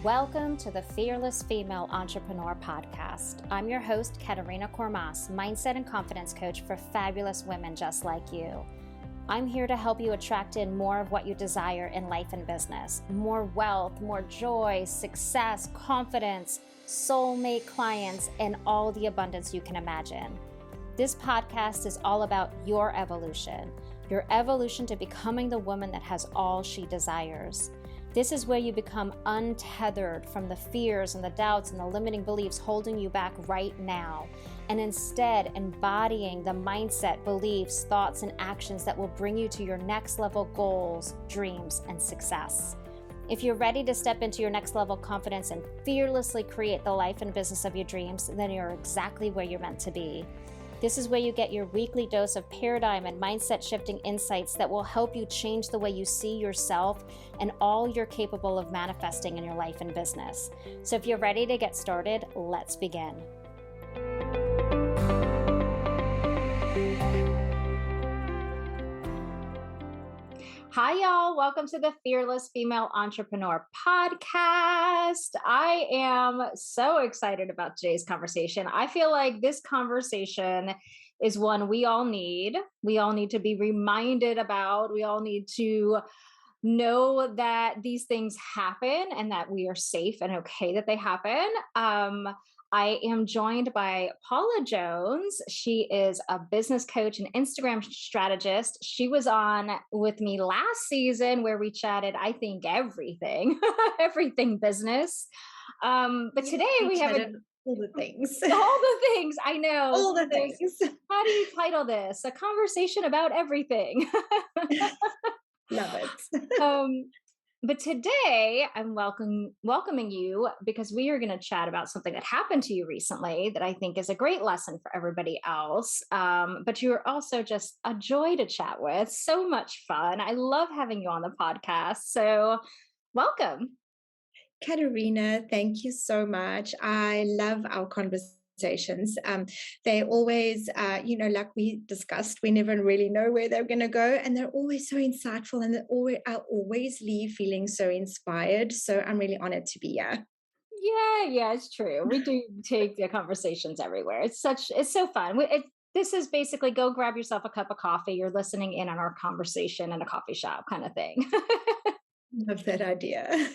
Welcome to the Fearless Female Entrepreneur Podcast. I'm your host, Katerina Kormas, mindset and confidence coach for fabulous women just like you. I'm here to help you attract in more of what you desire in life and business. More wealth, more joy, success, confidence, soulmate clients, and all the abundance you can imagine. This podcast is all about your evolution to becoming the woman that has all she desires. This is where you become untethered from the fears and the doubts and the limiting beliefs holding you back right now, and instead embodying the mindset, beliefs, thoughts, and actions that will bring you to your next level goals, dreams, and success. If you're ready to step into your next level confidence and fearlessly create the life and business of your dreams, then you're exactly where you're meant to be. This is where you get your weekly dose of paradigm and mindset shifting insights that will help you change the way you see yourself and all you're capable of manifesting in your life and business. So if you're ready to get started, let's begin. Hi, y'all. Welcome to the Fearless Female Entrepreneur Podcast. I am so excited about today's conversation. I feel like this conversation is one we all need. We all need to be reminded about. We all need to know that these things happen and that we are safe and okay that they happen. I am joined by Paula Jones. She is a business coach and Instagram strategist. She was on with me last season where we chatted, I think, everything, everything business. But today we have all the things. All the things, I know. All the things. How do you title this? A conversation about everything. Love it. But today I'm welcoming you because we are going to chat about something that happened to you recently that I think is a great lesson for everybody else. But you're also just a joy to chat with. So much fun. I love having you on the podcast. So welcome. Katerina, thank you so much. I love our conversations. They always, like we discussed, we never really know where they're going to go, and they're always so insightful, and I always leave feeling so inspired. So I'm really honored to be here. Yeah, it's true. We do take the conversations everywhere. It's so fun. This is basically go grab yourself a cup of coffee. You're listening in on our conversation in a coffee shop kind of thing. Love that idea.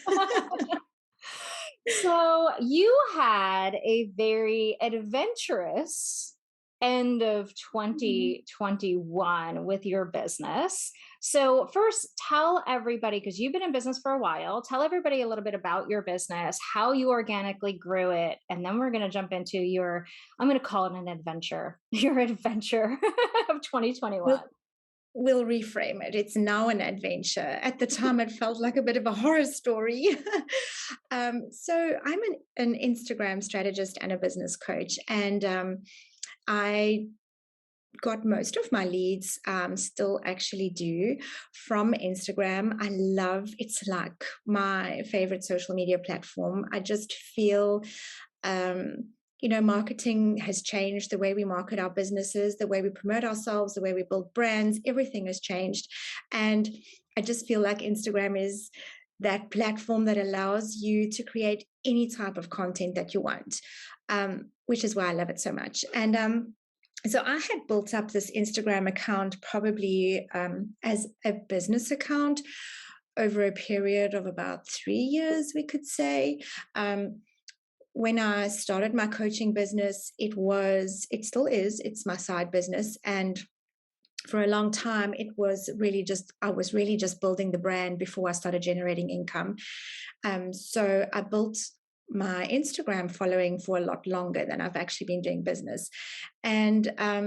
So you had a very adventurous end of 2021 with your business. So first, tell everybody, because you've been in business for a while, tell everybody a little bit about your business, how you organically grew it, and then we're going to jump into I'm going to call it an adventure, your adventure of 2021. We'll reframe it. It's now an adventure. At the time, it felt like a bit of a horror story. So I'm an Instagram strategist and a business coach, and I got most of my leads, still actually do, from Instagram. It's like my favorite social media platform. I just feel marketing has changed. The way we market our businesses, the way we promote ourselves, the way we build brands, everything has changed. And I just feel like Instagram is that platform that allows you to create any type of content that you want, which is why I love it so much. And so I had built up this Instagram account probably as a business account over a period of about 3 years, we could say. When I started my coaching business, it still is, it's my side business. And for a long time, I was really just building the brand before I started generating income. So I built my Instagram following for a lot longer than I've actually been doing business. And at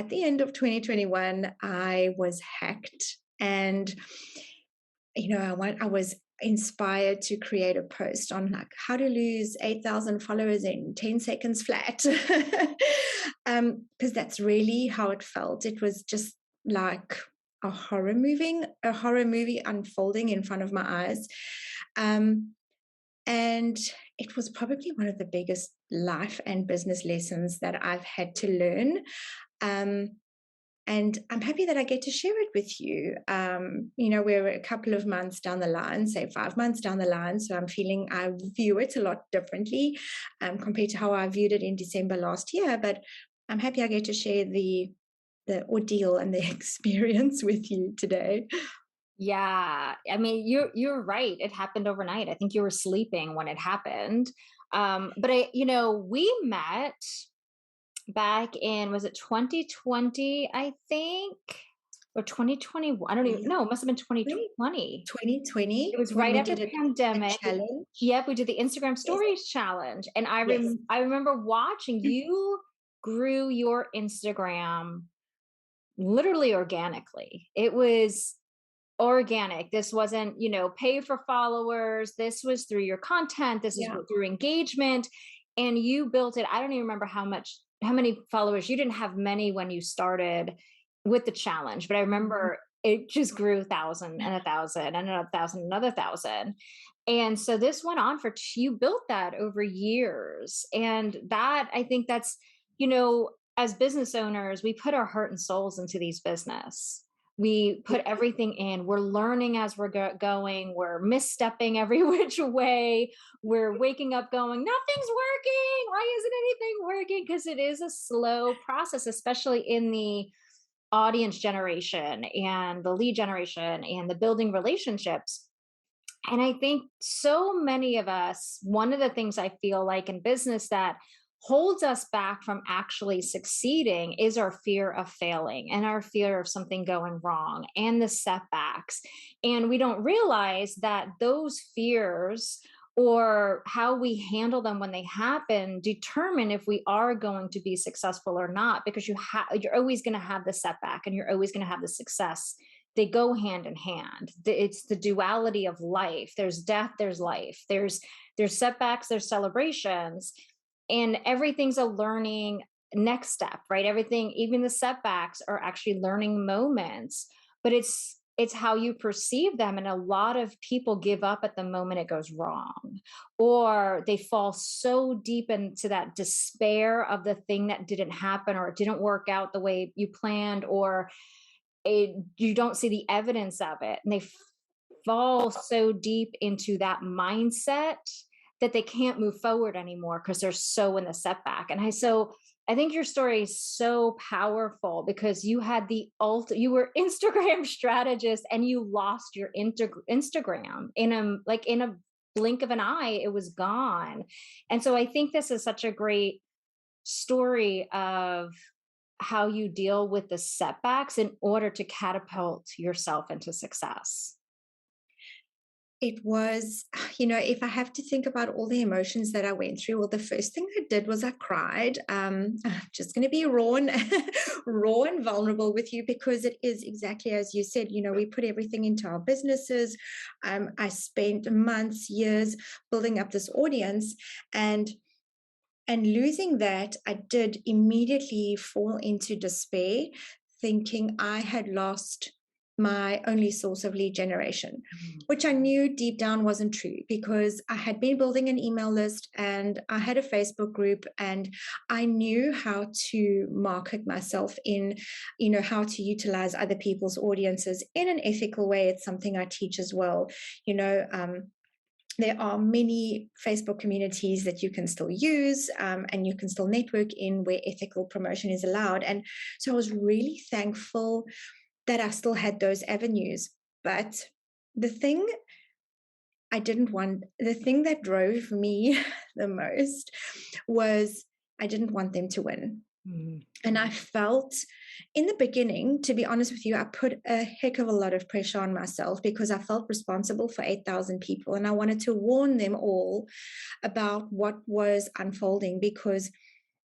the end of 2021, I was hacked, and I was inspired to create a post on like how to lose 8,000 followers in 10 seconds flat. Because that's really how it felt. It was just like a horror movie unfolding in front of my eyes. And it was probably one of the biggest life and business lessons that I've had to learn. And I'm happy that I get to share it with you. We're a couple of months down the line, say 5 months down the line. So I'm feeling I view it a lot differently compared to how I viewed it in December last year. But I'm happy I get to share the ordeal and the experience with you today. Yeah. I mean, you're right. It happened overnight. I think you were sleeping when it happened. We met back in, was it 2020, I think, or 2021? I don't even Yeah. know. It must have been 2020. It 2020 was when right we after did a pandemic. challenge. Yep, we did the Instagram Yes. Stories challenge, and Yes. I remember watching you grew your Instagram literally organically. It was organic. This wasn't, pay for followers. This was through your content. This is Yeah. through engagement. And you built it. I don't even remember how many followers. You didn't have many when you started with the challenge, but I Mhm. remember it just grew 1,000 and 1,000 and another 1,000, another 1,000. And so this went on you built that over years. And that, I think that's, as business owners, we put our heart and souls into these business. We put everything in. We're learning as we're going. We're misstepping every which way. We're waking up going, nothing's working. Why isn't anything working? Because it is a slow process, especially in the audience generation and the lead generation and the building relationships. And I think so many of us, one of the things I feel like in business that holds us back from actually succeeding is our fear of failing and our fear of something going wrong and the setbacks. And we don't realize that those fears or how we handle them when they happen determine if we are going to be successful or not, because you're always going to have the setback and you're always going to have the success. They go hand in hand. It's the duality of life. There's death, there's life. There's setbacks, there's celebrations, and everything's a learning next step, right? Everything, even the setbacks are actually learning moments, but it's how you perceive them. And a lot of people give up at the moment it goes wrong, or they fall so deep into that despair of the thing that didn't happen, or it didn't work out the way you planned, or you don't see the evidence of it, and they fall so deep into that mindset that they can't move forward anymore because they're so in the setback. I think your story is so powerful because you had you were Instagram strategist and you lost your Instagram in a blink of an eye. It was gone. And so I think this is such a great story of how you deal with the setbacks in order to catapult yourself into success. It was, if I have to think about all the emotions that I went through, well, the first thing I did was I cried. I'm just going to be raw and raw and vulnerable with you because it is exactly as you said. We put everything into our businesses. I spent months, years building up this audience, and losing that, I did immediately fall into despair, thinking I had lost my only source of lead generation, which I knew deep down wasn't true because I had been building an email list and I had a Facebook group and I knew how to market myself in, how to utilize other people's audiences in an ethical way. It's something I teach as well. There are many Facebook communities that you can still use and you can still network in where ethical promotion is allowed. And so I was really thankful that I still had those avenues. But the thing the thing that drove me the most was I didn't want them to win. And I felt in the beginning, to be honest with you, I put a heck of a lot of pressure on myself because I felt responsible for 8,000 people. And I wanted to warn them all about what was unfolding because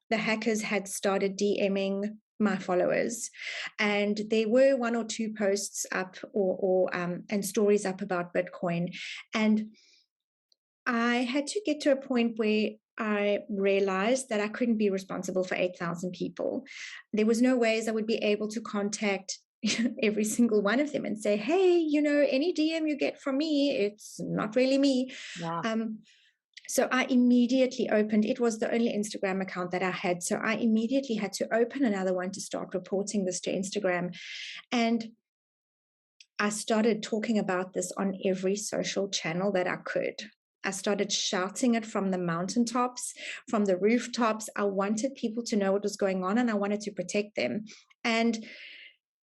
the hackers had started DMing my followers. And there were 1 or 2 posts up and stories up about Bitcoin. And I had to get to a point where I realized that I couldn't be responsible for 8,000 people. There was no ways I would be able to contact every single one of them and say, hey, any DM you get from me, it's not really me. Yeah. So I immediately opened, it was the only Instagram account that I had. So I immediately had to open another one to start reporting this to Instagram. And I started talking about this on every social channel that I could. I started shouting it from the mountaintops, from the rooftops. I wanted people to know what was going on, and I wanted to protect them. And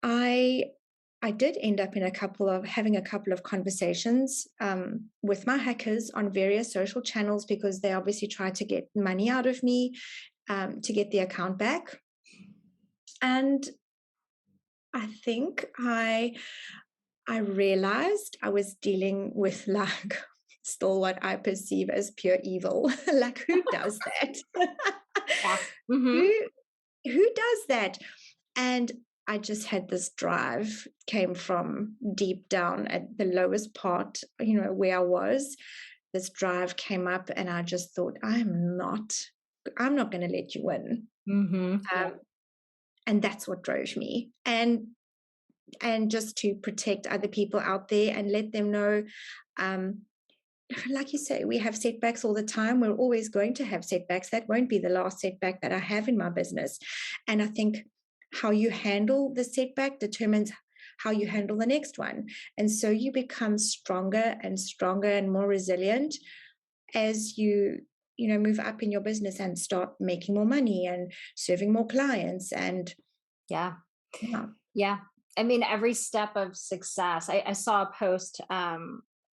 I did end up having a couple of conversations with my hackers on various social channels, because they obviously tried to get money out of me to get the account back. And I think I realized I was dealing with, like, still what I perceive as pure evil. Like, who does that? Yeah. Mm-hmm. Who does that? And I just had this drive, came from deep down at the lowest part, where I was. This drive came up, and I just thought, I'm not going to let you win. Mm-hmm. Yeah. And that's what drove me. And just to protect other people out there and let them know, like you say, we have setbacks all the time. We're always going to have setbacks. That won't be the last setback that I have in my business. And I think how you handle the setback determines how you handle the next one. And so you become stronger and stronger and more resilient as you move up in your business and start making more money and serving more clients. And Yeah. yeah. Yeah. I mean, every step of success. I saw a post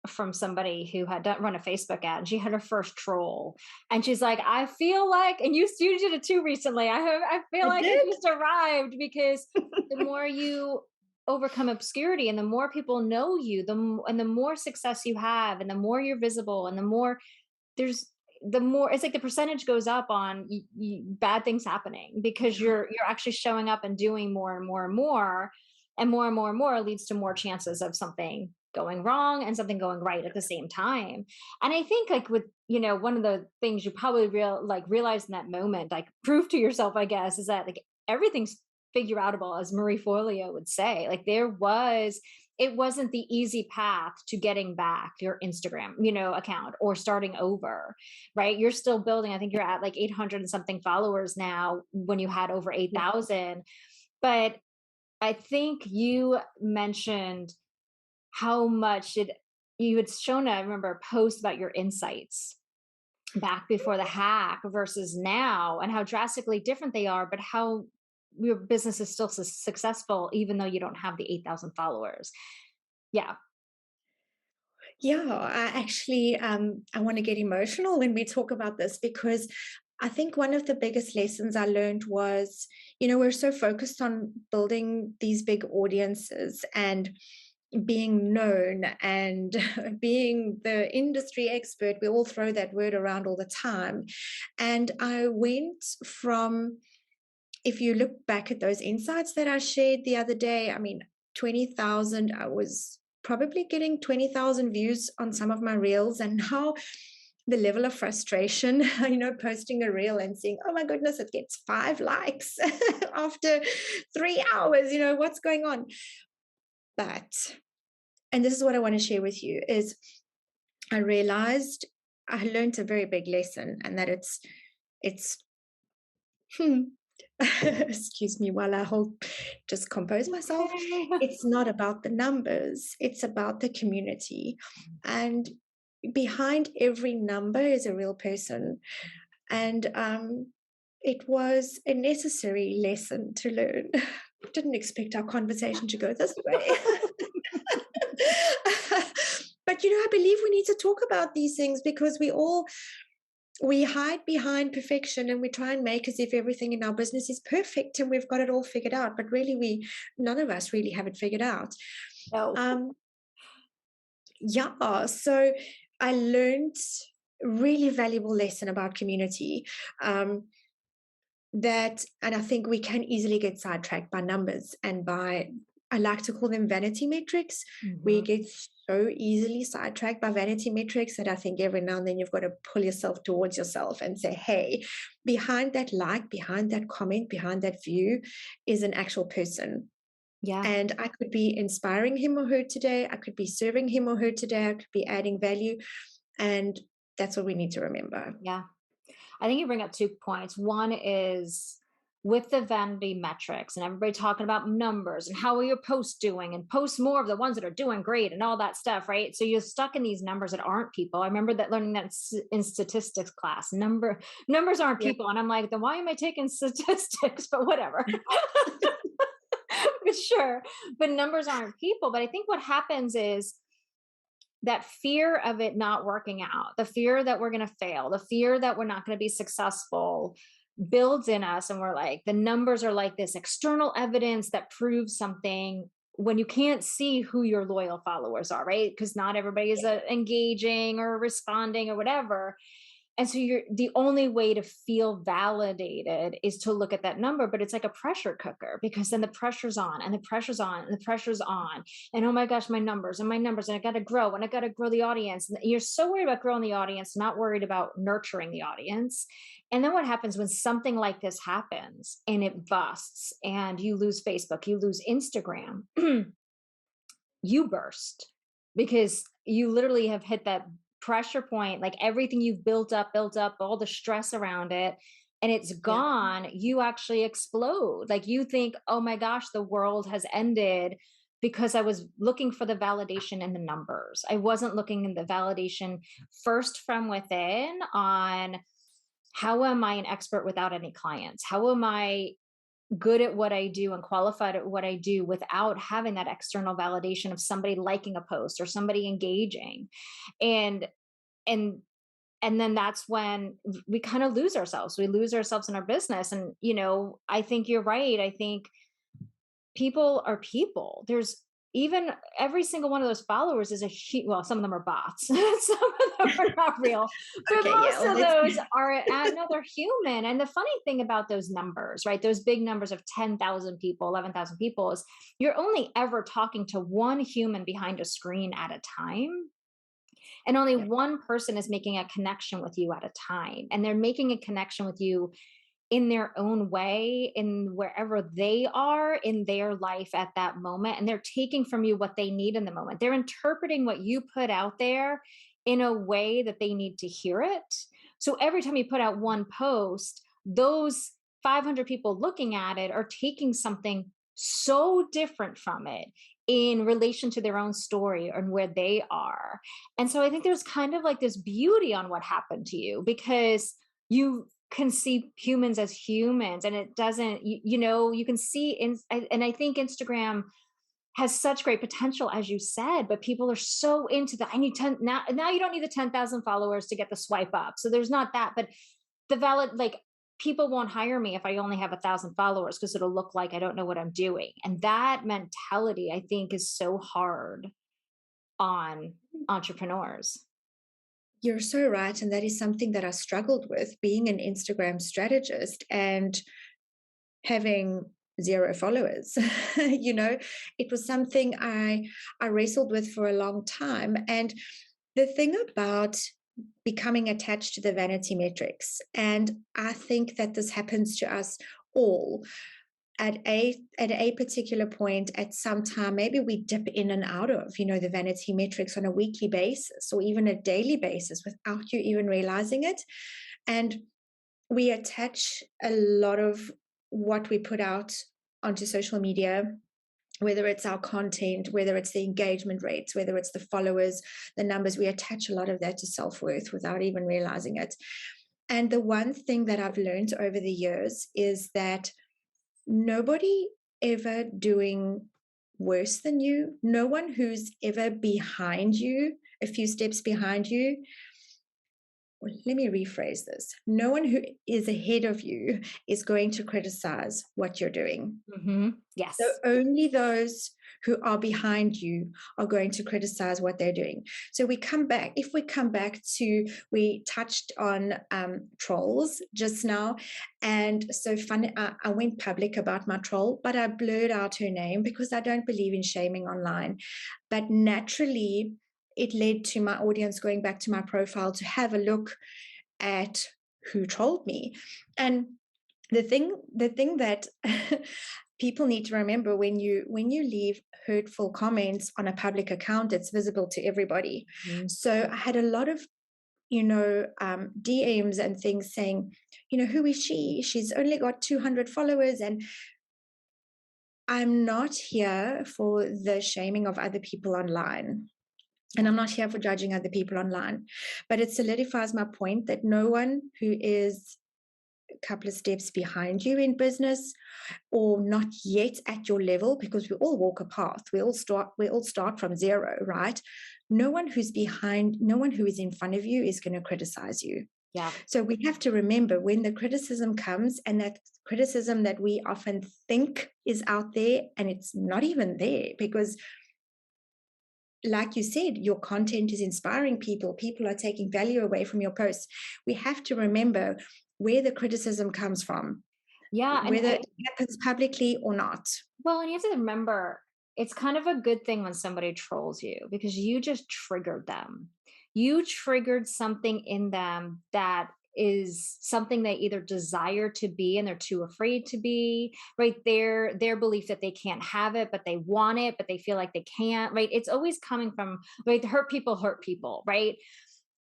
from somebody who had run a Facebook ad, and she had her first troll, and she's like, "I feel like," and you did it too recently. I feel I like did. it just arrived, because the more you overcome obscurity, and the more people know you, and the more success you have, and the more you're visible, and the more there's the more it's like the percentage goes up on bad things happening, because you're actually showing up and doing more and more and more, and more and more and more leads to more chances of something going wrong and something going right at the same time. And I think, like, with one of the things you probably realize in that moment, like, prove to yourself, I guess, is that, like, everything's figure outable, as Marie Forleo would say. Like, it wasn't the easy path to getting back your Instagram, account, or starting over, right? You're still building. I think you're at like 800 and something followers now, when you had over 8,000. But I think you mentioned how much you had shown, I remember, a post about your insights back before the hack versus now, and how drastically different they are, but how your business is still successful even though you don't have the 8,000 followers. Yeah. Yeah, I actually I want to get emotional when we talk about this, because I think one of the biggest lessons I learned was, we're so focused on building these big audiences and being known and being the industry expert. We all throw that word around all the time. And I went from, if you look back at those insights that I shared the other day, I mean, 20,000, I was probably getting 20,000 views on some of my reels. And now the level of frustration, posting a reel and seeing, oh my goodness, it gets 5 likes after 3 hours, what's going on? But, and this is what I want to share with you, is I realized I learned a very big lesson, and that it's excuse me while I just compose myself. It's not about the numbers, it's about the community. And behind every number is a real person. And it was a necessary lesson to learn. Didn't expect our conversation to go this way. But I believe we need to talk about these things, because we hide behind perfection, and we try and make as if everything in our business is perfect and we've got it all figured out. But really, none of us really have it figured out. No. Yeah. So I learned a really valuable lesson about community. And I think we can easily get sidetracked by numbers and by, I like to call them vanity metrics. We get so easily sidetracked by vanity metrics that I think every now and then you've got to pull yourself towards yourself and say, hey, behind that like, behind that comment, behind that view is an actual person. Yeah. And I could be inspiring him or her today. I could be serving him or her today. I could be adding value. And That's what we need to remember. Yeah. I think you bring up 2 points. One is with the vanity metrics and everybody talking about numbers and how are your posts doing, and post more of the ones that are doing great and all that stuff, right? So you're stuck in these numbers that aren't people. I remember that learning that in statistics class. Numbers aren't Yeah. people, and I'm like, then why am I taking statistics? But whatever. But sure, but numbers aren't people. But I think what happens is that fear of it not working out, the fear that we're going to fail, the fear that we're not going to be successful builds in us. And we're like, the numbers are like this external evidence that proves something when you can't see who your loyal followers are, right? Because not everybody is engaging or responding or whatever. And so you're the only way to feel validated is to look at that number, but it's like a pressure cooker, because then the pressure's on and the pressure's on and the pressure's on. And oh my gosh, my numbers and I got to grow and I got to grow the audience. And you're so worried about growing the audience, not worried about nurturing the audience. And then what happens when something like this happens and it busts and you lose Facebook, you lose Instagram, you burst because you literally have hit that pressure point, like everything you've built up, all the stress around it, and it's Yeah. gone. You actually explode. Like you think, oh my gosh, the world has ended because I was looking for the validation in the numbers. I wasn't looking in the validation first from within on how am I an expert without any clients? How am I good at what I do and qualified at what I do without having that external validation of somebody liking a post or somebody engaging? And and and then that's when we kind of lose ourselves. We lose ourselves in our business. And I think you're right. I think people are people. There's even every single one of those followers is well, some of them are bots. Some of them are not real, but Okay. Yeah. most Well, of let's. those are no, they're human. And the funny thing about those numbers, right, those big numbers of 10,000 people, 11,000 people, is you're only ever talking to one human behind a screen at a time, and only Yeah. one person is making a connection with you at a time, and they're making a connection with you in their own way, in wherever they are in their life at that moment. And they're taking from you what they need in the moment. They're interpreting what you put out there in a way that they need to hear it. So every time you put out one post, those 500 people looking at it are taking something so different from it in relation to their own story and where they are. And so I think there's kind of like this beauty on what happened to you, because you can see humans as humans, and it doesn't, you can see and I think Instagram has such great potential, as you said, but people are so into the, I need 10 now you don't need the 10,000 followers to get the swipe up. So there's not that, but the valid, like, people won't hire me if I only have 1,000 followers because it'll look like I don't know what I'm doing. And that mentality, I think, is so hard on entrepreneurs. You're so right. And that is something that I struggled with, being an Instagram strategist and having zero followers. It was something I wrestled with for a long time. And the thing about becoming attached to the vanity metrics, and I think that this happens to us all at a particular point, at some time, maybe we dip in and out of the vanity metrics on a weekly basis or even a daily basis without you even realizing it. And we attach a lot of what we put out onto social media, whether it's our content, whether it's the engagement rates, whether it's the followers, the numbers. We attach a lot of that to self-worth without even realizing it. And the one thing that I've learned over the years is that nobody ever doing worse than you, no one who's ever behind you, a few steps behind you. Well, let me rephrase this. No one who is ahead of you is going to criticize what you're doing. Yes. So only those who are behind you are going to criticize what they're doing. So we come back to, we touched on trolls just now. And so funny, I went public about my troll, but I blurred out her name because I don't believe in shaming online. But naturally, it led to my audience going back to my profile to have a look at who trolled me. And the thing that people need to remember, when you leave hurtful comments on a public account, it's visible to everybody. So I had a lot of DMs and things saying, who is she? She's only got 200 followers. And I'm not here for the shaming of other people online. And I'm not here for judging other people online. But it solidifies my point that no one who is a couple of steps behind you in business or not yet at your level, because we all walk a path, we all start from zero, right? No one who is in front of you is going to criticize you. Yeah. So we have to remember when the criticism comes, and that criticism that we often think is out there, and it's not even there, because like you said, your content is inspiring people. People are taking value away from your posts. We have to remember where the criticism comes from. Yeah. Whether it happens publicly or not. Well, and you have to remember, it's kind of a good thing when somebody trolls you, because you just triggered them. You triggered something in them that is something they either desire to be and they're too afraid to be, right? Their belief that they can't have it, but they want it, but they feel like they can't, right? It's always coming from, right? Hurt people, right?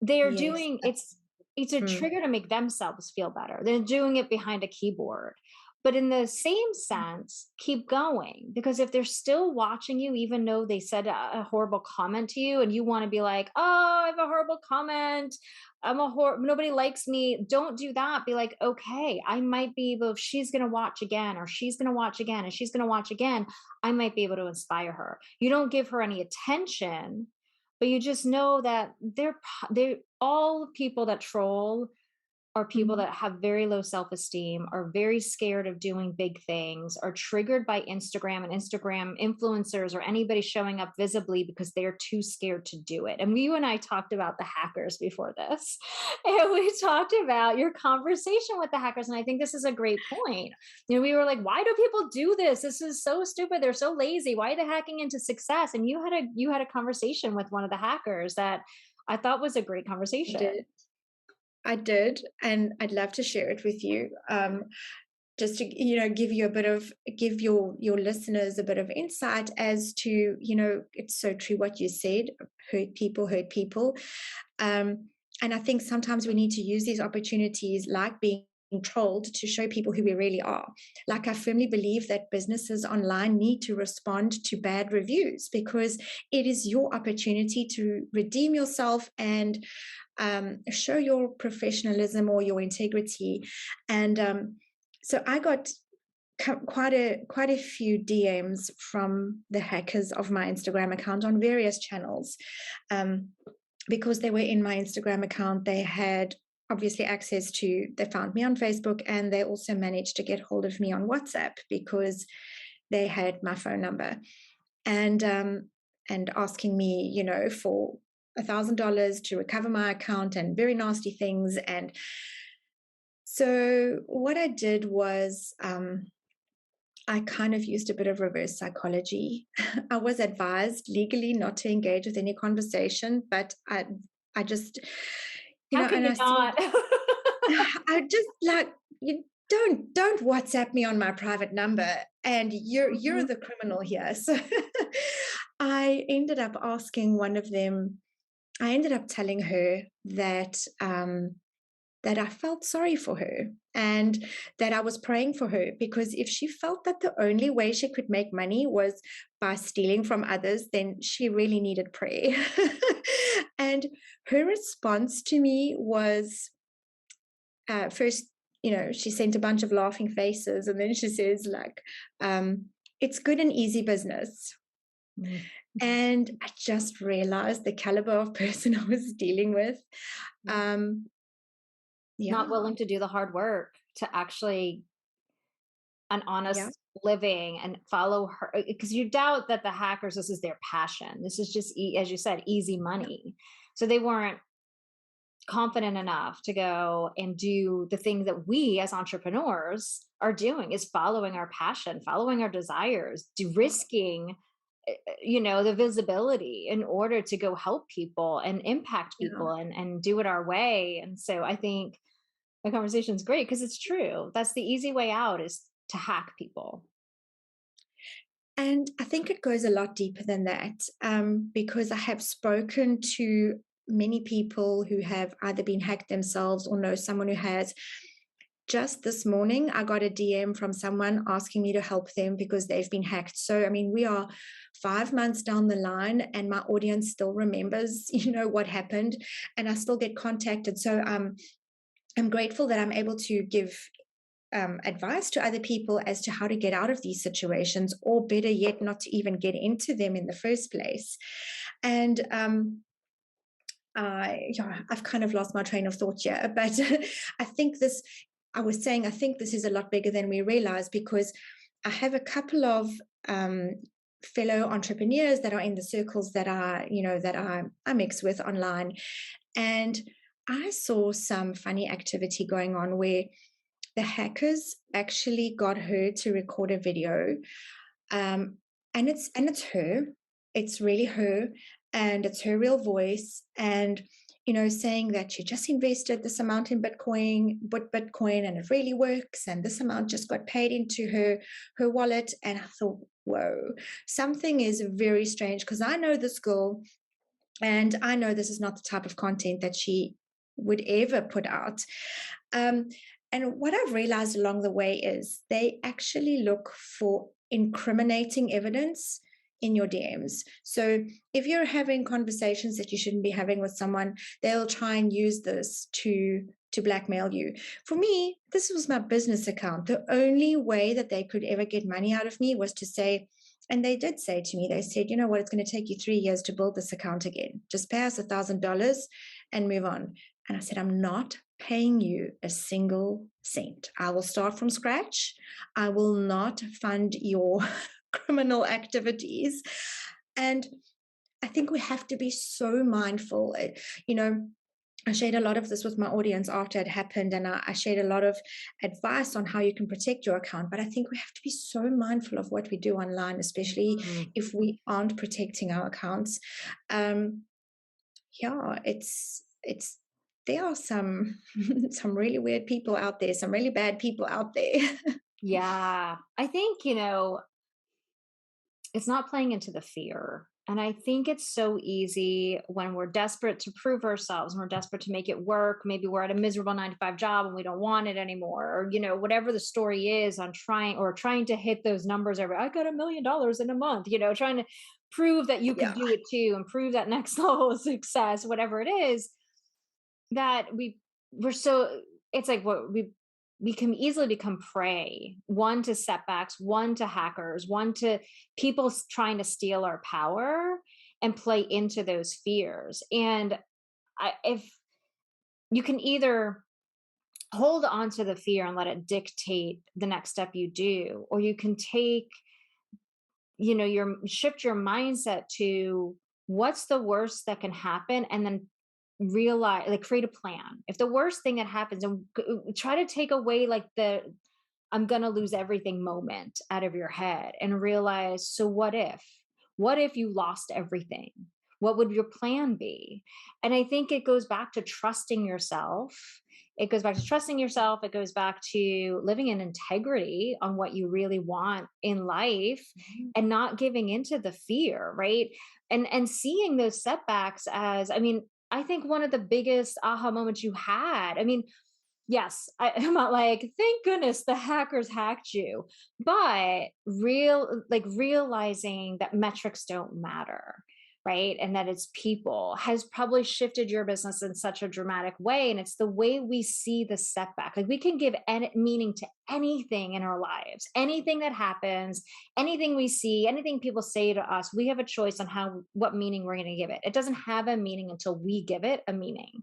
They're Yes. doing it's a trigger to make themselves feel better. They're doing it behind a keyboard. But in the same sense, keep going, because if they're still watching you, even though they said a horrible comment to you, and you want to be like, oh, I have a horrible comment, nobody likes me. Don't do that. Be like, okay, I might be able, if she's going to watch again, or she's going to watch again, and she's going to watch again, I might be able to inspire her. You don't give her any attention, but you just know that they're all people that troll are people that have very low self-esteem, are very scared of doing big things, are triggered by Instagram and Instagram influencers or anybody showing up visibly because they're too scared to do it. And you and I talked about the hackers before this, and we talked about your conversation with the hackers. And I think this is a great point. We were like, why do people do this? This is so stupid. They're so lazy. Why are they hacking into success? And you had a conversation with one of the hackers that I thought was a great conversation. I did, and I'd love to share it with you. Just to give your listeners a bit of insight as to it's so true what you said. Hurt people. And I think sometimes we need to use these opportunities, like being trolled, to show people who we really are. Like, I firmly believe that businesses online need to respond to bad reviews, because it is your opportunity to redeem yourself and show your professionalism or your integrity. And so I got quite a few DMs from the hackers of my Instagram account on various channels, because they were in my Instagram account. They had obviously they found me on Facebook, and they also managed to get hold of me on WhatsApp because they had my phone number, and asking me, for $1,000 to recover my account and very nasty things. And so what I did was, I kind of used a bit of reverse psychology. I was advised legally not to engage with any conversation, but I just, How can you not? I just like, you don't WhatsApp me on my private number, and you're the criminal here. So I ended up asking one of them. I ended up telling her that that I felt sorry for her, and that I was praying for her, because if she felt that the only way she could make money was by stealing from others, then she really needed prayer. And her response to me was, first, she sent a bunch of laughing faces, and then she says, like, it's good and easy business. Mm-hmm. And I just realized the caliber of person I was dealing with. Not willing to do the hard work to actually an honest living and follow her, because you doubt that the hackers, this is their passion. This is just, as you said, easy money. So they weren't confident enough to go and do the thing that we as entrepreneurs are doing, is following our passion, following our desires, risking the visibility in order to go help people and impact people and do it our way. And so I think the conversation is great, because it's true. That's the easy way out, is to hack people. And I think it goes a lot deeper than that, because I have spoken to many people who have either been hacked themselves or know someone who has. Just this morning, I got a DM from someone asking me to help them because they've been hacked. So, I mean, we are 5 months down the line and my audience still remembers, what happened, and I still get contacted. So I'm grateful that I'm able to give advice to other people as to how to get out of these situations, or better yet, not to even get into them in the first place. And I've kind of lost my train of thought here, but I think this is a lot bigger than we realize, because I have a couple of fellow entrepreneurs that are in the circles that I mix with online. And I saw some funny activity going on where the hackers actually got her to record a video, and it's her, it's really her, and it's her real voice, and saying that she just invested this amount in Bitcoin, and it really works, and this amount just got paid into her wallet. And I thought, whoa, something is very strange, because I know this girl, and I know this is not the type of content that she would ever put out. And what I've realized along the way is they actually look for incriminating evidence in your DMs. So if you're having conversations that you shouldn't be having with someone, they'll try and use this to blackmail you. For me, this was my business account. The only way that they could ever get money out of me was to say, and they did say to me, they said, you know what, it's going to take you 3 years to build this account again. Just pay us $1,000 and move on. And I said, I'm not paying you a single cent. I will start from scratch. I will not fund your criminal activities. And I think we have to be so mindful. I shared a lot of this with my audience after it happened, and I shared a lot of advice on how you can protect your account. But I think we have to be so mindful of what we do online, especially if we aren't protecting our accounts. It's there are some really weird people out there, some really bad people out there. Yeah. I think, it's not playing into the fear. And I think it's so easy when we're desperate to prove ourselves, when we're desperate to make it work. Maybe we're at a miserable 9 to 5 job and we don't want it anymore. Or, whatever the story is on trying to hit those numbers I got $1 million in a month, trying to prove that you could do it too, and prove that next level of success, whatever it is, that it's like what we can easily become prey, one to setbacks, one to hackers, one to people trying to steal our power and play into those fears. And if you can either hold on to the fear and let it dictate the next step you do, or you can take, shift your mindset to what's the worst that can happen, and then realize, like, create a plan. If the worst thing that happens, and try to take away like the I'm gonna lose everything moment out of your head, and realize, so what if you lost everything? What would your plan be? And I think it goes back to trusting yourself. It goes back to trusting yourself. It goes back to living in integrity on what you really want in life, and not giving into the fear, right? And seeing those setbacks as, I think one of the biggest aha moments you had. Yes, I'm not like, thank goodness the hackers hacked you, but realizing that metrics don't matter, right? And that it's people has probably shifted your business in such a dramatic way. And it's the way we see the setback. Like, we can give any meaning to anything in our lives, anything that happens, anything we see, anything people say to us. We have a choice on what meaning we're going to give it. It doesn't have a meaning until we give it a meaning.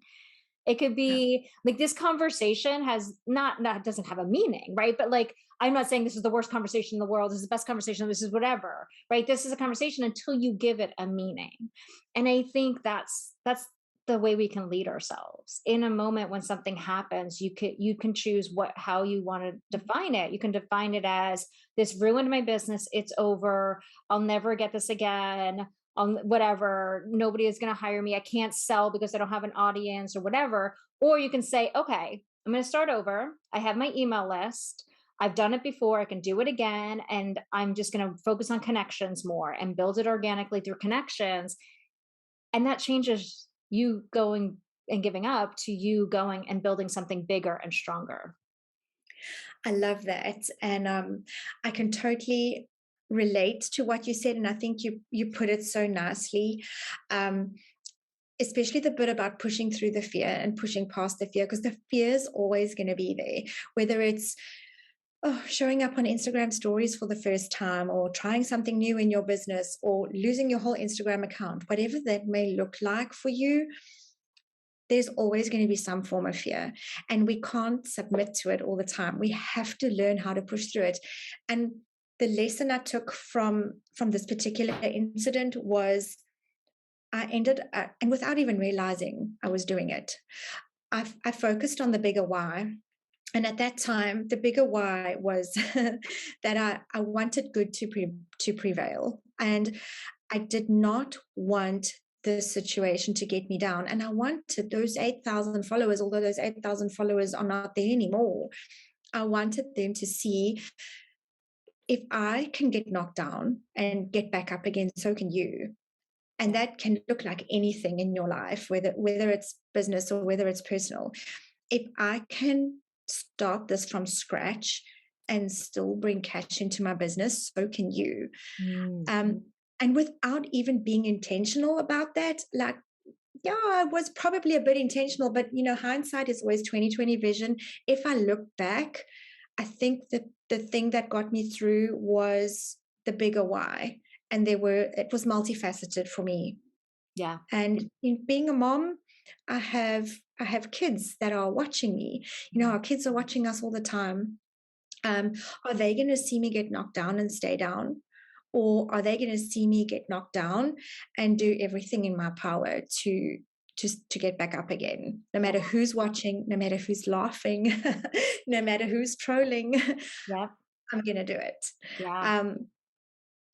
It could be like, this conversation doesn't have a meaning, right? But like, I'm not saying this is the worst conversation in the world, this is the best conversation, this is whatever, right? This is a conversation until you give it a meaning. And I think that's the way we can lead ourselves in a moment when something happens. You can choose how you want to define it. You can define it as, this ruined my business, it's over, I'll never get this again, whatever, nobody is going to hire me, I can't sell because I don't have an audience, or whatever. Or you can say, okay, I'm going to start over. I have my email list. I've done it before. I can do it again. And I'm just going to focus on connections more and build it organically through connections. And that changes you going and giving up to you going and building something bigger and stronger. I love that. And I can totally relate to what you said. And I think you put it so nicely. Um, Especially the bit about pushing through the fear and pushing past the fear, because the fear is always going to be there, whether it's showing up on Instagram stories for the first time, or trying something new in your business, or losing your whole Instagram account, whatever that may look like for you. There's always going to be some form of fear, and we can't submit to it all the time. We have to learn how to push through it. And the lesson I took from this particular incident was I ended and without even realizing I was doing it, I focused on the bigger why. And at that time, the bigger why was that I wanted good to prevail. And I did not want the situation to get me down. And I wanted those 8,000 followers, although those 8,000 followers are not there anymore. I wanted them to see, if I can get knocked down and get back up again, so can you. And that can look like anything in your life, whether it's business or whether it's personal. If I can start this from scratch and still bring cash into my business, so can you. Mm. And without even being intentional about that, like, yeah, I was probably a bit intentional, but hindsight is always 2020 vision. If I look back, I think that the thing that got me through was the bigger why. And it was multifaceted for me. Yeah. And in being a mom, I have kids that are watching me. Our kids are watching us all the time. Are they going to see me get knocked down and stay down? Or are they going to see me get knocked down and do everything in my power to get back up again? No matter who's watching, no matter who's laughing, no matter who's trolling, Yeah. I'm going to do it. Yeah.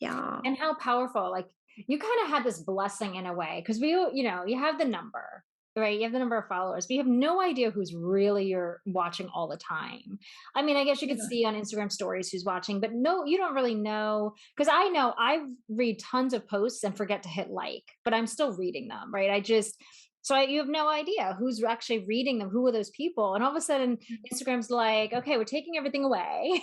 Yeah. And how powerful, like, you kind of had this blessing in a way, because you have the number, right? You have the number of followers, but you have no idea who's really you're watching all the time. I mean, I guess you could Yeah. see on Instagram stories who's watching, but no, you don't really know. Because I know I read tons of posts and forget to hit like, but I'm still reading them, right? You have no idea who's actually reading them. Who are those people? And all of a sudden, Instagram's like, okay, we're taking everything away.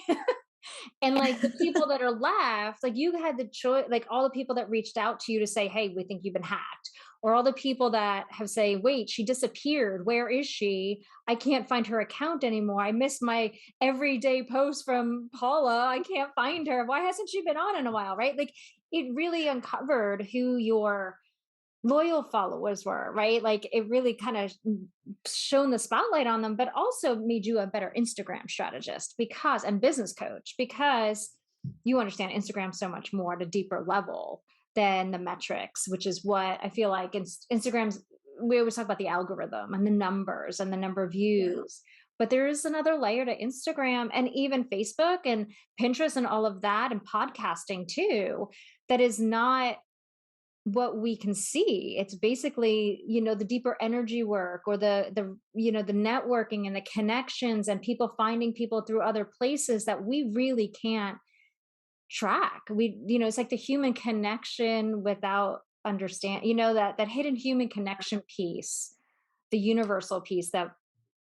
And like the people that are left, like you had the choice, like all the people that reached out to you to say, hey, we think you've been hacked, or all the people that have say, wait, she disappeared, where is she? I can't find her account anymore. I miss my everyday post from Paula. I can't find her. Why hasn't she been on in a while? Right? Like it really uncovered who your loyal followers were, right? Like it really kind of shone the spotlight on them, but also made you a better Instagram strategist and business coach, because you understand Instagram so much more at a deeper level than the metrics, which is what I feel like Instagram's. We always talk about the algorithm and the numbers and the number of Yeah. views, but there is another layer to Instagram and even Facebook and Pinterest and all of that, and podcasting too, that is not what we can see. It's basically, the deeper energy work, or the networking and the connections, and people finding people through other places that we really can't track. It's like the human connection without understand, that hidden human connection piece, the universal piece that,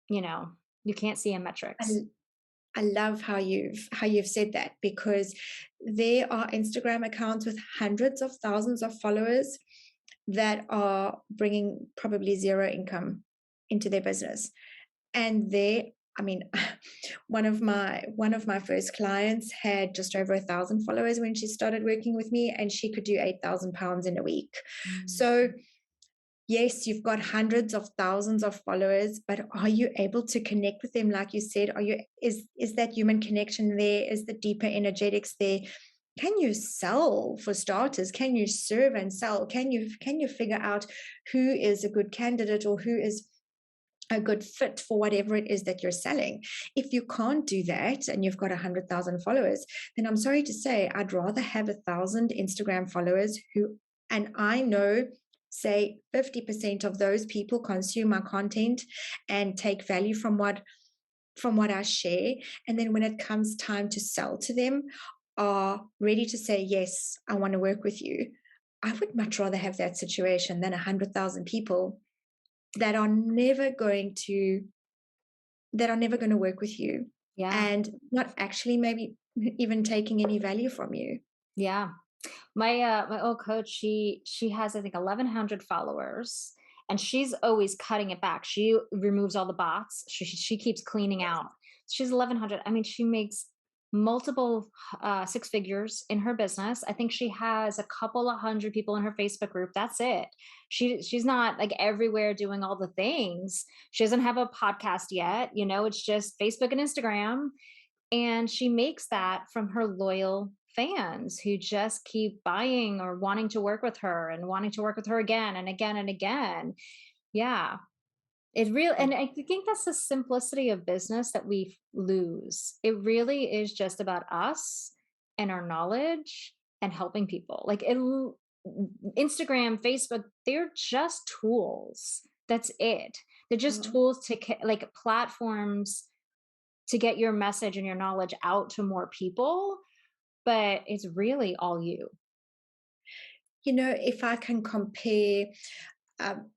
you know, you can't see in metrics. I, I love how you've said that, because there are Instagram accounts with hundreds of thousands of followers that are bringing probably zero income into their business. And I mean, one of my first clients had just over 1,000 followers when she started working with me, and she could do £8,000 in a week. Mm. So yes, you've got hundreds of thousands of followers, but are you able to connect with them? Like you said, is that human connection there? Is the deeper energetics there? Can you sell, for starters? Can you serve and sell? Can you figure out who is a good candidate, or who is a good fit for whatever it is that you're selling? If you can't do that and you've got 100,000 followers, then I'm sorry to say, I'd rather have 1,000 Instagram followers and I know, say 50% of those people consume my content and take value from what I share. And then when it comes time to sell to them, are ready to say, yes, I want to work with you. I would much rather have that situation than 100,000 people that are never going to work with you, Yeah. and not actually maybe even taking any value from you. Yeah. My old coach, she has, I think, 1,100 followers, and she's always cutting it back. She removes all the bots. She keeps cleaning out. She's 1,100. I mean, she makes multiple six figures in her business. I think she has a couple of hundred people in her Facebook group. That's it. She's not like everywhere doing all the things. She doesn't have a podcast yet. It's just Facebook and Instagram, and she makes that from her loyal fans who just keep buying or wanting to work with her and wanting to work with her again and again and again. Yeah. And I think that's the simplicity of business that we lose. It really is just about us and our knowledge and helping people. Instagram, Facebook, they're just tools. That's it. They're just Mm. tools like platforms to get your message and your knowledge out to more people, but it's really all you. If I can compare um,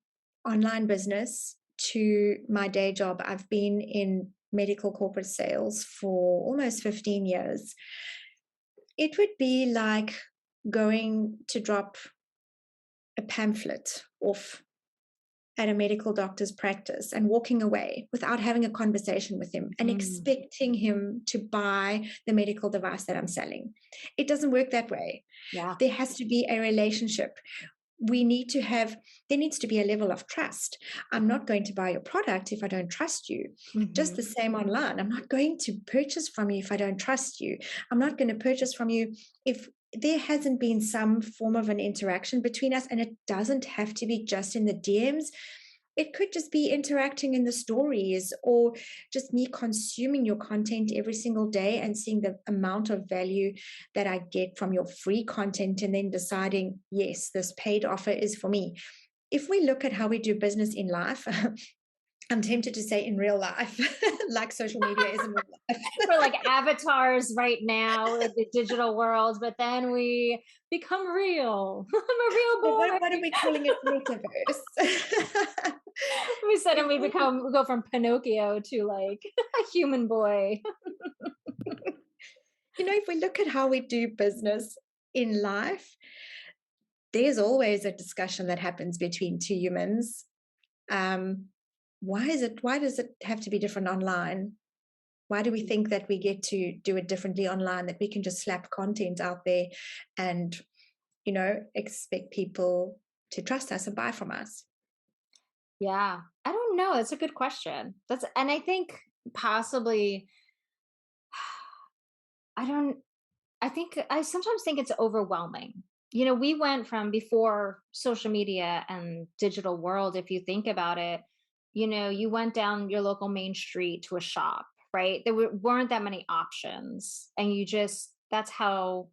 online business to my day job, I've been in medical corporate sales for almost 15 years. It would be like going to drop a pamphlet off at a medical doctor's practice and walking away without having a conversation with him and Mm, expecting him to buy the medical device that I'm selling. It doesn't work that way. yeah. There has to be a relationship. There needs to be a level of trust. I'm not going to buy your product if I don't trust you. Just Mhm. the same online. I'm not going to purchase from you if I don't trust you. I'm not going to purchase from you if there hasn't been some form of an interaction between us. And it doesn't have to be just in the DMs. It could just be interacting in the stories, or just me consuming your content every single day and seeing the amount of value that I get from your free content, and then deciding, yes, this paid offer is for me. If we look at how we do business in life, I'm tempted to say in real life, like social media is in real life. We're like avatars right now in the digital world, but then we become real. I'm a real But boy. what are we calling it? Metaverse. We said, if and we we go from Pinocchio to like a human boy. if we look at how we do business in life, there's always a discussion that happens between two humans. Um, why does it have to be different online? Why do we think that we get to do it differently online, that we can just slap content out there and, expect people to trust us and buy from us? Yeah. I don't know. That's a good question. And I think possibly, I don't, I sometimes think it's overwhelming. We went from before social media and digital world, if you think about it, you went down your local main street to a shop, right? Weren't that many options. And that's how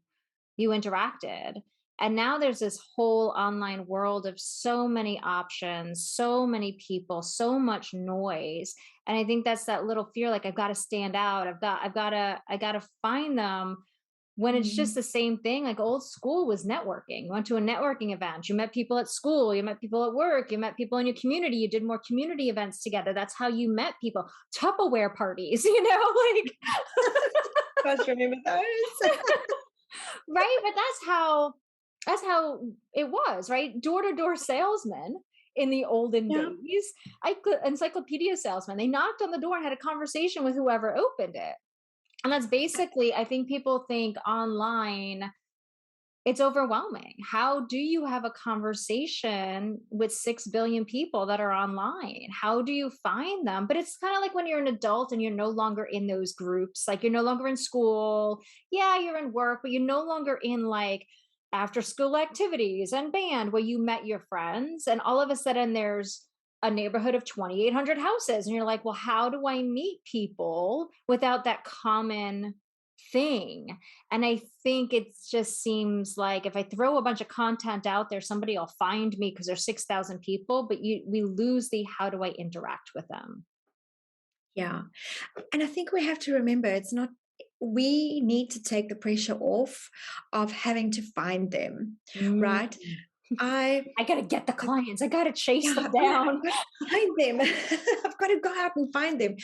you interacted. And now there's this whole online world of so many options, so many people, so much noise. And I think that's that little fear, like I've got to stand out. I got to find them, when it's just Mm. the same thing. Like old school was networking. You went to a networking event, you met people at school, you met people at work, you met people in your community, you did more community events together. That's how you met people. Tupperware parties, like Guys, remember those? right. But that's how it was, right? Door-to-door salesmen in the olden Yeah. days, encyclopedia salesmen, they knocked on the door and had a conversation with whoever opened it. And that's basically, I think people think online, it's overwhelming. How do you have a conversation with 6 billion people that are online? How do you find them? But it's kind of like when you're an adult and you're no longer in those groups, like you're no longer in school. Yeah, you're in work, but you're no longer in like after school activities and band where you met your friends. And all of a sudden there's a neighborhood of 2,800 houses. And you're like, well, how do I meet people without that common thing? And I think it just seems like if I throw a bunch of content out there, somebody will find me because there's 6,000 people, but we lose the how do I interact with them? Yeah. And I think we have to remember, we need to take the pressure off of having to find them, Mm, right? I I got to get the clients. I got to chase yeah, them down. I've got to find them. I've got to go out and find them.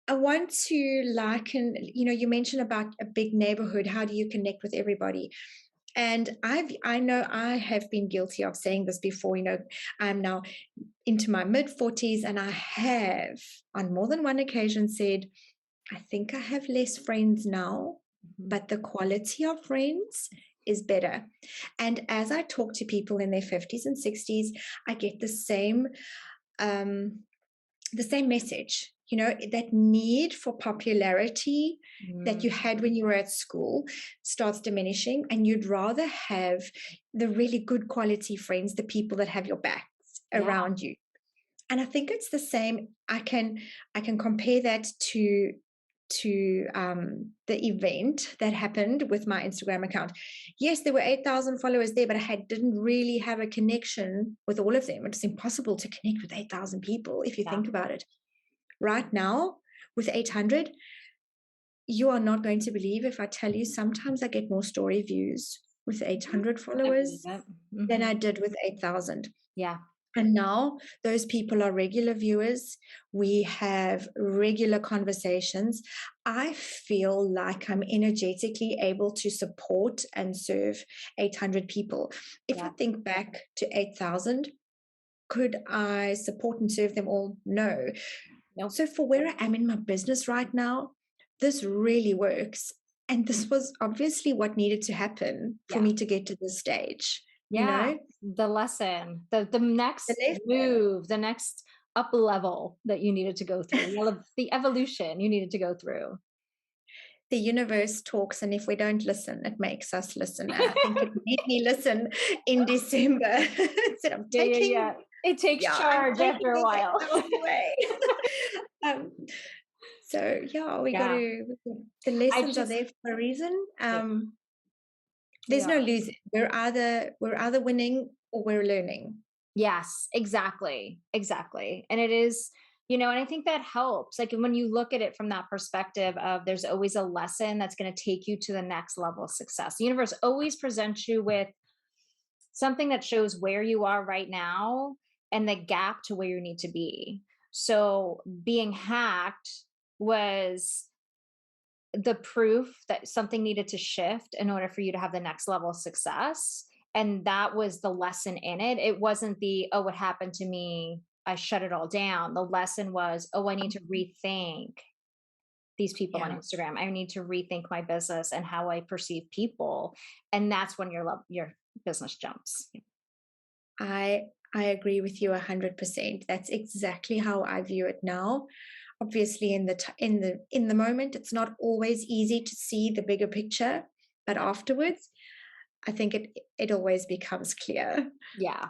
I want to liken, you mentioned about a big neighborhood. How do you connect with everybody? And I know I have been guilty of saying this before. I'm now into my mid 40s, and I have on more than one occasion said, I think I have less friends now, but the quality of friends is better. And as I talk to people in their 50s and 60s, I get the same message. That need for popularity that you had when you were at school starts diminishing, and you'd rather have the really good quality friends, the people that have your backs around you. And I think it's the same. I can compare that to the event that happened with my Instagram account. Yes, there were 8,000 followers there, but I didn't really have a connection with all of them. It's impossible to connect with 8,000 people if you think about it. Right now, with 800, you are not going to believe if I tell you sometimes I get more story views with 800 followers than I did with 8,000. Yeah. And now those people are regular viewers. We have regular conversations. I feel like I'm energetically able to support and serve 800 people. If I think back to 8,000, could I support and serve them all? No. Nope. So for where I am in my business right now, this really works. And this was obviously what needed to happen for me to get to this stage. Yeah. The lesson, the next move, the next up level that you needed to go through, the evolution you needed to go through. The universe talks, and if we don't listen, it makes us listen. And I think it made me listen in December. Instead of taking, it takes charge after a while. So we got to. The lessons are there for a reason. There's no losing. We're either winning or we're learning. Yes, exactly. And it is, and I think that helps. Like when you look at it from that perspective of there's always a lesson that's going to take you to the next level of success. The universe always presents you with something that shows where you are right now and the gap to where you need to be. So being hacked was the proof that something needed to shift in order for you to have the next level of success. And that was the lesson in it. It wasn't what happened to me, I shut it all down. The lesson was, I need to rethink these people on Instagram. I need to rethink my business and how I perceive people. And that's when your business jumps. I agree with you 100%. That's exactly how I view it now. Obviously, in the moment, it's not always easy to see the bigger picture, but afterwards, I think it always becomes clear. Yeah.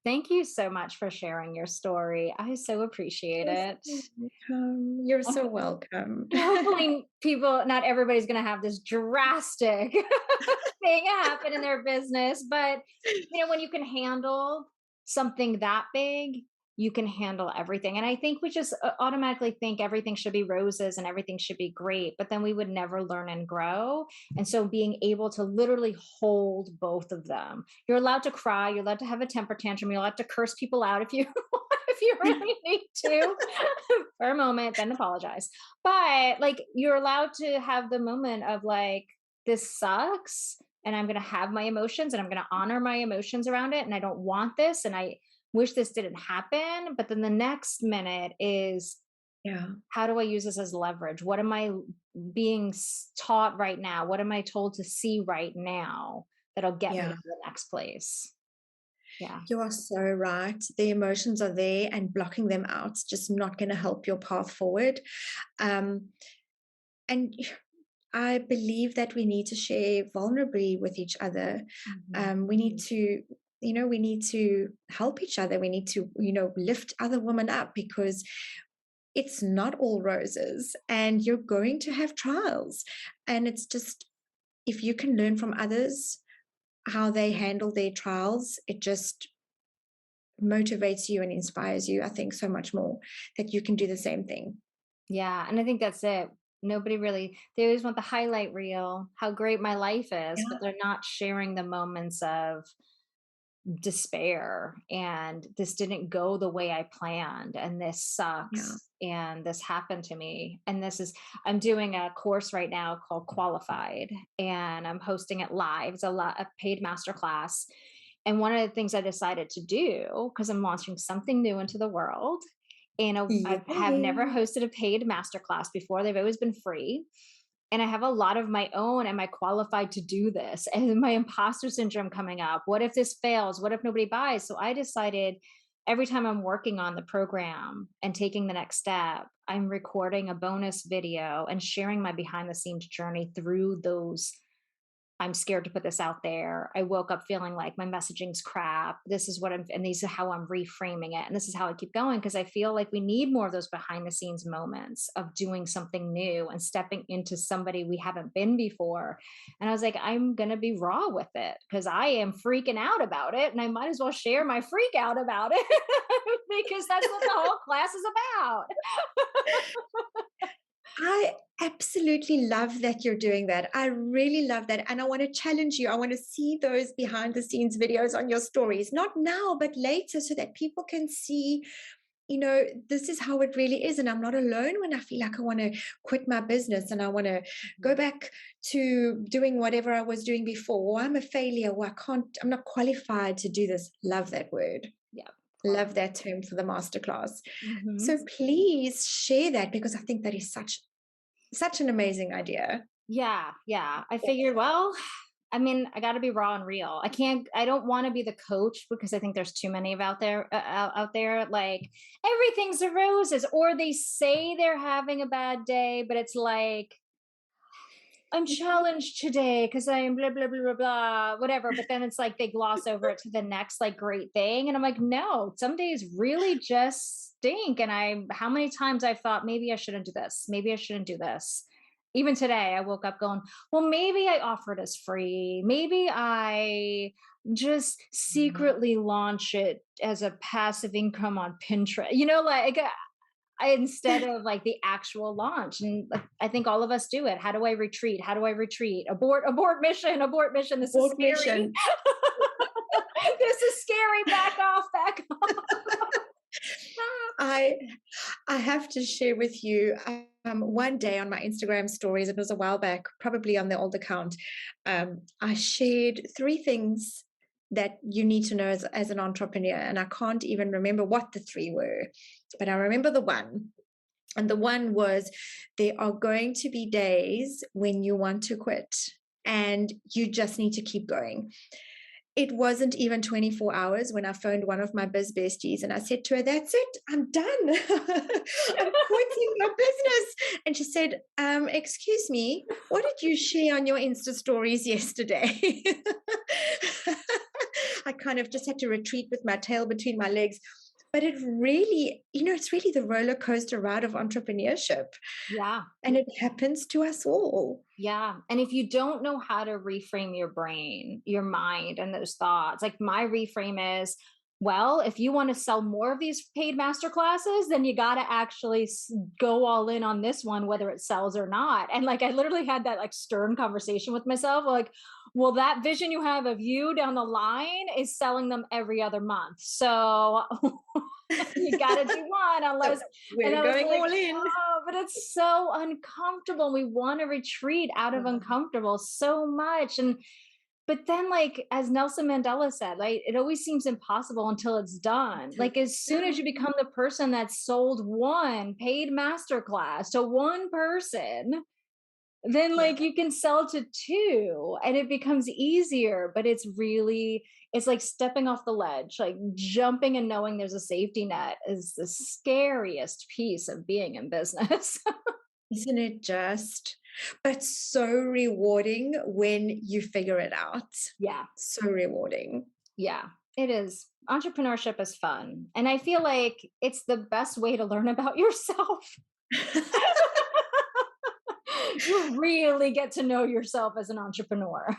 Thank you so much for sharing your story. I so appreciate it. You're so welcome. Hopefully not everybody's going to have this drastic thing happen in their business, but when you can handle something that big, you can handle everything. And I think we just automatically think everything should be roses and everything should be great, but then we would never learn and grow. And so being able to literally hold both of them, you're allowed to cry, you're allowed to have a temper tantrum, you're allowed to curse people out if you if you really need to for a moment, then apologize. But you're allowed to have the moment of this sucks and I'm going to have my emotions and I'm going to honor my emotions around it. And I don't want this. And I wish this didn't happen. But then the next minute is, how do I use this as leverage? What am I being taught right now? What am I told to see right now that'll get me to the next place? Yeah. You are so right. The emotions are there, and blocking them out is just not going to help your path forward. And I believe that we need to share vulnerably with each other. We need to we need to help each other. We need to, lift other women up, because it's not all roses and you're going to have trials. And it's just, if you can learn from others how they handle their trials, it just motivates you and inspires you, I think, so much more, that you can do the same thing. Yeah. And I think that's it. Nobody really, they always want the highlight reel, how great my life is, but Yeah. they're not sharing the moments of despair and this didn't go the way I planned and this Yeah. sucks and this happened to me and this is, I'm doing a course right now called Qualified and I'm hosting it live. It's a paid masterclass. And one of the things I decided to do, because I'm launching something new into the world, and I have never Yay. hosted a paid masterclass before. They've always been free, and I have a lot of my own. Am I qualified to do this? And my imposter syndrome coming up. What if this fails? What if nobody buys? So I decided every time I'm working on the program and taking the next step, I'm recording a bonus video and sharing my behind the scenes journey through those. I'm scared to put this out there. I woke up feeling like my messaging's crap. This is what I'm, and these are how I'm reframing it. And this is how I keep going because I feel like we need more of those behind the scenes moments of doing something new and stepping into somebody we haven't been before. And I was like, I'm going to be raw with it because I am freaking out about it. And I might as well share my freak out about it because that's what the whole class is about. I absolutely love that you're doing that. I really love that. And I want to challenge you. I want to see those behind the scenes videos on your stories, not now, but later, so that people can see, this is how it really is. And I'm not alone when I feel like I want to quit my business and I want to go back to doing whatever I was doing before. Or I'm a failure, or I'm not qualified to do this. Love that word. Yeah. Love that term for the masterclass. Mm-hmm. So please share that because I think that is such an amazing idea. Yeah, yeah. I figured, well, I mean, I got to be raw and real. I don't want to be the coach because I think there's too many of out there. Like everything's a roses, or they say they're having a bad day, but it's like, I'm challenged today because I'm blah, blah, blah, blah, blah, whatever. But then it's like they gloss over it to the next like great thing. And I'm like, no, some days really just stink. And how many times I've thought, maybe I shouldn't do this. Maybe I shouldn't do this. Even today, I woke up going, well, maybe I offer it as free. Maybe I just secretly launch it as a passive income on Pinterest. Like instead of like the actual launch. And like, I think all of us do it. How do I retreat? How do I retreat? Abort mission, abort mission. This is Board scary. mission. This is scary. Back off, back off. I I have to share with you one day on my Instagram stories, it was a while back, probably on the old account. I shared three things that you need to know as an entrepreneur. And I can't even remember what the three were, but I remember the one. And the one was there are going to be days when you want to quit and you just need to keep going. It wasn't even 24 hours when I phoned one of my biz besties and I said to her, that's it, I'm done. I'm quitting my business. And she said, excuse me, what did you share on your Insta stories yesterday? I kind of just had to retreat with my tail between my legs. But it really, it's really the roller coaster ride of entrepreneurship. Yeah. And it happens to us all. Yeah. And if you don't know how to reframe your brain, your mind, and those thoughts, like my reframe is, well, if you want to sell more of these paid master classes, then you got to actually go all in on this one, whether it sells or not. And like, I literally had that like stern conversation with myself, like, well, that vision you have of you down the line is selling them every other month. So you got to do one unless, and We're I was going like, all in. oh, but it's so uncomfortable. We want to retreat out of uncomfortable so much. But then, like, as Nelson Mandela said, like, it always seems impossible until it's done. Like, as soon as you become the person that sold one paid masterclass to one person, then like you can sell to two and it becomes easier. But it's like stepping off the ledge, like jumping and knowing there's a safety net is the scariest piece of being in business. Isn't it just? But so rewarding when you figure it out. Yeah. So rewarding. Yeah, it is. Entrepreneurship is fun. And I feel like it's the best way to learn about yourself. You really get to know yourself as an entrepreneur.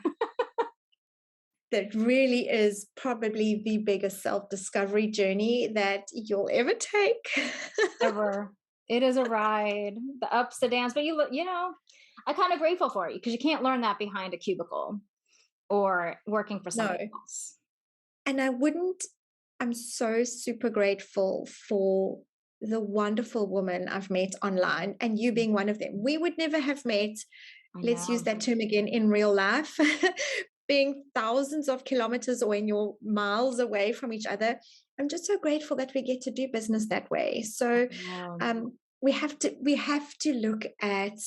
That really is probably the biggest self-discovery journey that you'll ever take. Ever. It is a ride, the ups, the downs, but I'm kind of grateful for you because you can't learn that behind a cubicle or working for No. somebody else. And I'm so super grateful for the wonderful woman I've met online, and you being one of them. We would never have met, let's use that term again, in real life, being thousands of kilometers or in your miles away from each other. I'm just so grateful that we get to do business that way. So we have to look at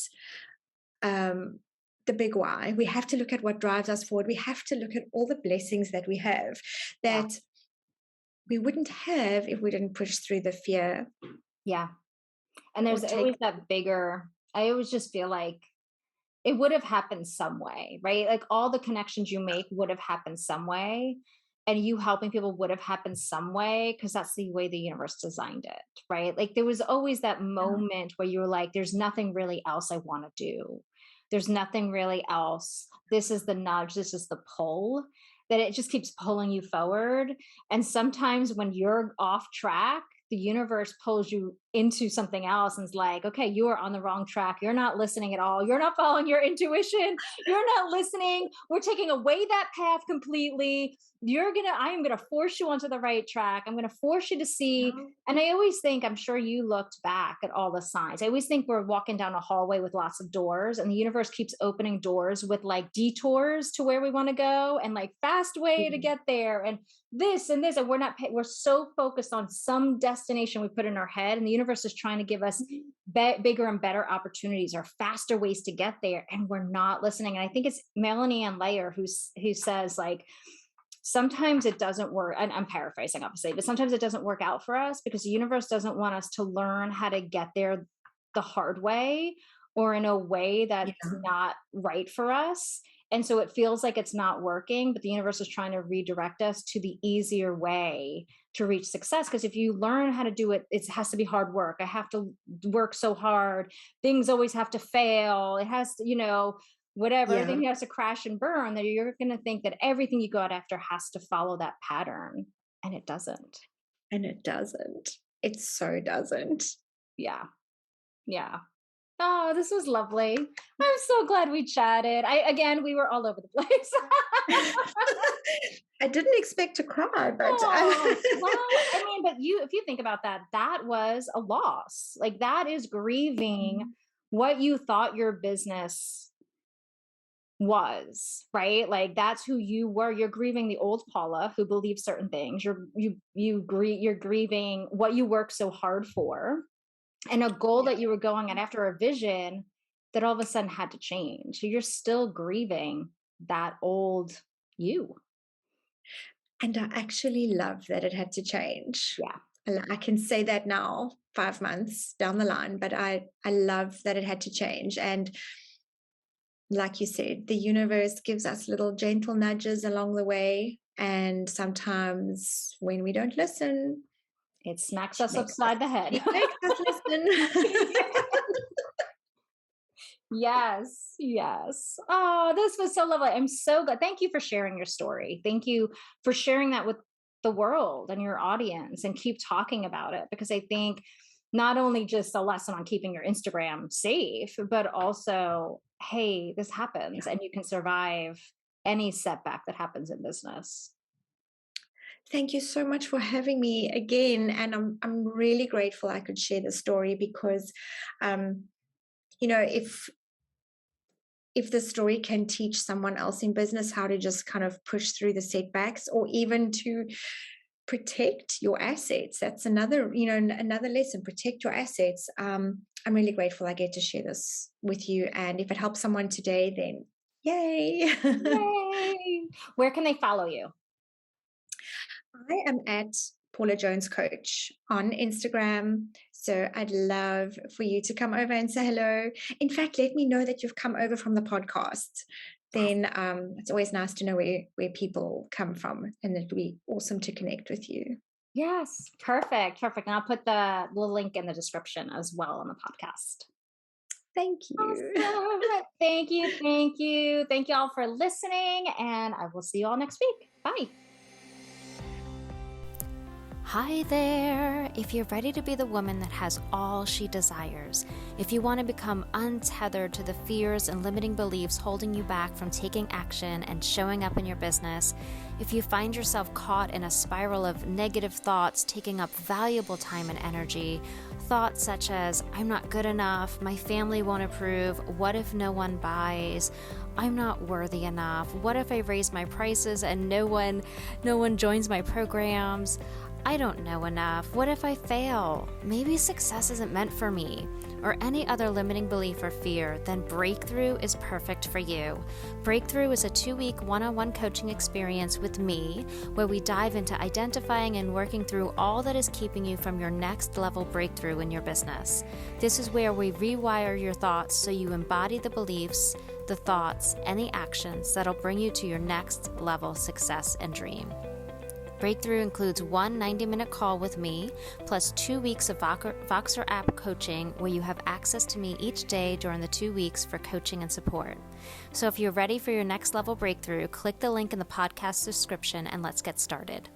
the big why. We have to look at what drives us forward. We have to look at all the blessings that we have that we wouldn't have if we didn't push through the fear. Yeah. And there's always that bigger, I always just feel like it would have happened some way, right? Like all the connections you make would have happened some way. And you helping people would have happened some way because that's the way the universe designed it, right? Like there was always that moment where you were like, there's nothing really else I want to do. There's nothing really else. This is the nudge. This is the pull that it just keeps pulling you forward. And sometimes when you're off track, the universe pulls you into something else and is like, okay, you are on the wrong track. You're not listening at all. You're not following your intuition. You're not listening. We're taking away that path completely. I am going to force you onto the right track. I'm going to force you to see. And I always think, I'm sure you looked back at all the signs. I always think we're walking down a hallway with lots of doors and the universe keeps opening doors with like detours to where we want to go and like fast way to get there. And this and this, and we're so focused on some destination we put in our head, and the universe is trying to give us bigger and better opportunities or faster ways to get there, and we're not listening. And I think it's Melanie Ann Layer who says like, sometimes it doesn't work, and I'm paraphrasing obviously, but sometimes it doesn't work out for us because the universe doesn't want us to learn how to get there the hard way or in a way that's not right for us. And so it feels like it's not working, but the universe is trying to redirect us to the easier way to reach success. Because if you learn how to do it, it has to be hard work. I have to work so hard. Things always have to fail. It has to, whatever, everything has to crash and burn, that you're going to think that everything you go out after has to follow that pattern. And it doesn't. It so doesn't. Yeah. Yeah. Oh, this was lovely. I'm so glad we chatted. We were all over the place. I didn't expect to cry, but if you think about that, that was a loss. Like that is grieving what you thought your business was, right? Like that's who you were. You're grieving the old Paula who believes certain things. You're grieving what you worked so hard for. And a goal that you were going at after a vision that all of a sudden had to change. So you're still grieving that old you. And I actually love that it had to change. Yeah. I can say that now, 5 months down the line, but I love that it had to change. And like you said, the universe gives us little gentle nudges along the way. And sometimes when we don't listen, it smacks us upside the head. It makes us listen. Yes. Yes. Oh, this was so lovely. I'm so glad. Thank you for sharing your story. Thank you for sharing that with the world and your audience, and keep talking about it, because I think not only just a lesson on keeping your Instagram safe, but also, hey, this happens and you can survive any setback that happens in business. Thank you so much for having me again. And I'm really grateful I could share the story because, if the story can teach someone else in business how to just kind of push through the setbacks, or even to protect your assets, that's another lesson. Protect your assets. I'm really grateful I get to share this with you. And if it helps someone today, then yay. Yay. Where can they follow you? I am at Paula Jones Coach on Instagram. So I'd love for you to come over and say hello. In fact, let me know that you've come over from the podcast. Then it's always nice to know where people come from, and it'll be awesome to connect with you. Yes, perfect. And I'll put the link in the description as well on the podcast. Thank you. Awesome. Thank you. Thank you all for listening, and I will see you all next week. Bye. Hi there! If you're ready to be the woman that has all she desires, if you want to become untethered to the fears and limiting beliefs holding you back from taking action and showing up in your business, if you find yourself caught in a spiral of negative thoughts taking up valuable time and energy, thoughts such as, I'm not good enough, my family won't approve, what if no one buys, I'm not worthy enough, what if I raise my prices and no one joins my programs, I don't know enough, what if I fail, maybe success isn't meant for me, or any other limiting belief or fear, then Breakthrough is perfect for you. Breakthrough is a 2-week one-on-one coaching experience with me, where we dive into identifying and working through all that is keeping you from your next level breakthrough in your business. This is where we rewire your thoughts so you embody the beliefs, the thoughts, and the actions that'll bring you to your next level success and dream. Breakthrough includes one 90-minute call with me, plus 2 weeks of Voxer app coaching where you have access to me each day during the 2 weeks for coaching and support. So if you're ready for your next level breakthrough, click the link in the podcast description and let's get started.